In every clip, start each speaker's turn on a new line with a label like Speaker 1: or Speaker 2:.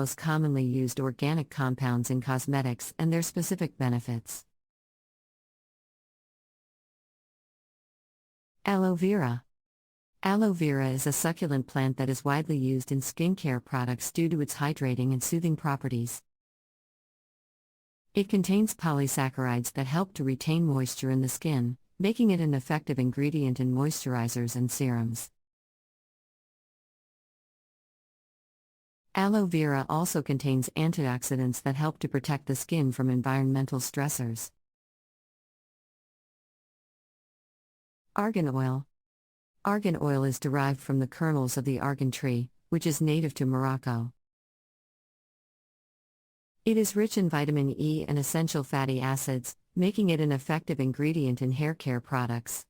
Speaker 1: Most commonly used organic compounds in cosmetics and their specific benefits. Aloe vera. Aloe vera is a succulent plant that is widely used in skincare products due to its hydrating and soothing properties. It contains polysaccharides that help to retain moisture in the skin, making it an effective ingredient in moisturizers and serums. Aloe vera also contains antioxidants that help to protect the skin from environmental stressors. Argan oil. Argan oil is derived from the kernels of the argan tree, which is native to Morocco. It is rich in vitamin E and essential fatty acids, making it an effective ingredient in hair care products.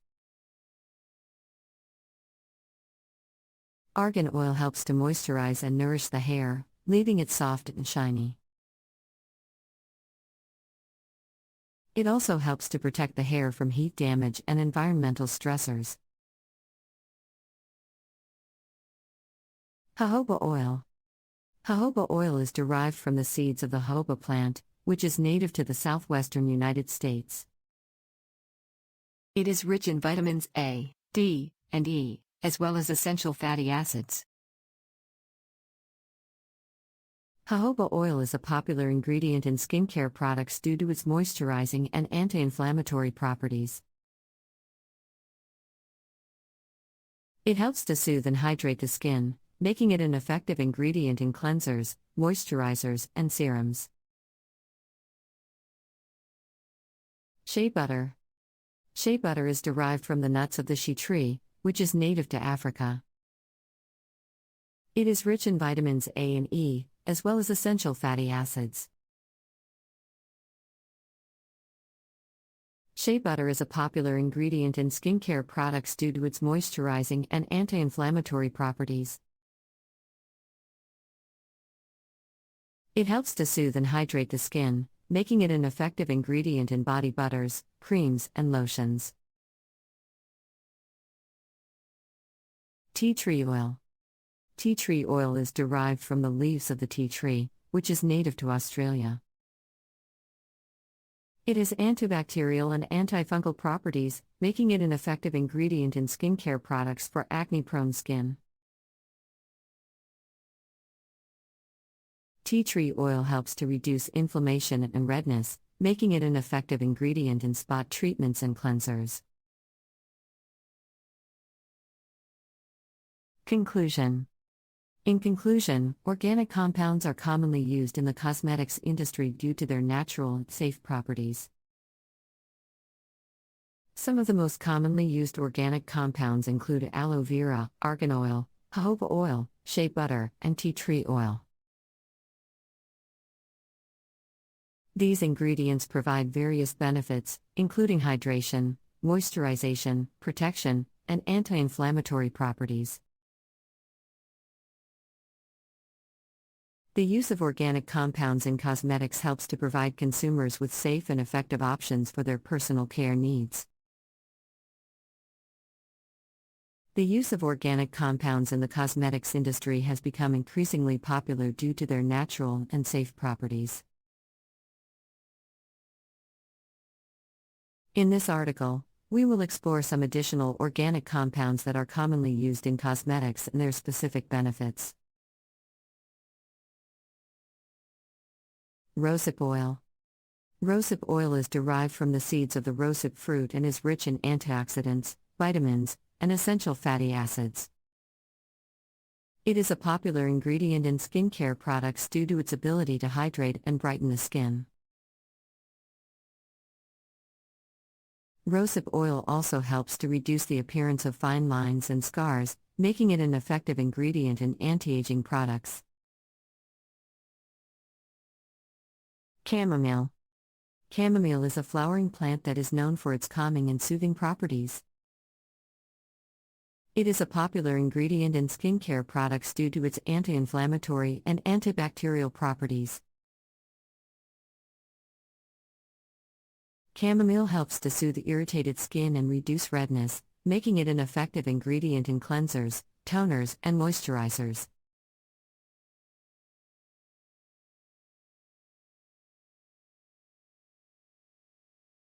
Speaker 1: Argan oil helps to moisturize and nourish the hair, leaving it soft and shiny. It also helps to protect the hair from heat damage and environmental stressors. Jojoba oil. Jojoba oil is derived from the seeds of the jojoba plant, which is native to the southwestern United States. It is rich in vitamins A, D, and E, as well as essential fatty acids. Jojoba oil is a popular ingredient in skincare products due to its moisturizing and anti-inflammatory properties. It helps to soothe and hydrate the skin, making it an effective ingredient in cleansers, moisturizers, and serums. Shea butter. Shea butter is derived from the nuts of the shea tree, which is native to Africa. It is rich in vitamins A and E, as well as essential fatty acids. Shea butter is a popular ingredient in skincare products due to its moisturizing and anti-inflammatory properties. It helps to soothe and hydrate the skin, making it an effective ingredient in body butters, creams, and lotions. Tea tree oil. Tea tree oil is derived from the leaves of the tea tree, which is native to Australia. It has antibacterial and antifungal properties, making it an effective ingredient in skincare products for acne-prone skin. Tea tree oil helps to reduce inflammation and redness, making it an effective ingredient in spot treatments and cleansers. Conclusion. In conclusion, organic compounds are commonly used in the cosmetics industry due to their natural and safe properties. Some of the most commonly used organic compounds include aloe vera, argan oil, jojoba oil, shea butter, and tea tree oil. These ingredients provide various benefits, including hydration, moisturization, protection, and anti-inflammatory properties. The use of organic compounds in cosmetics helps to provide consumers with safe and effective options for their personal care needs. The use of organic compounds in the cosmetics industry has become increasingly popular due to their natural and safe properties. In this article, we will explore some additional organic compounds that are commonly used in cosmetics and their specific benefits. Rosehip oil. Rosehip oil is derived from the seeds of the rosehip fruit and is rich in antioxidants, vitamins, and essential fatty acids. It is a popular ingredient in skincare products due to its ability to hydrate and brighten the skin. Rosehip oil also helps to reduce the appearance of fine lines and scars, making it an effective ingredient in anti-aging products. Chamomile. Chamomile is a flowering plant that is known for its calming and soothing properties. It is a popular ingredient in skincare products due to its anti-inflammatory and antibacterial properties. Chamomile helps to soothe irritated skin and reduce redness, making it an effective ingredient in cleansers, toners, and moisturizers.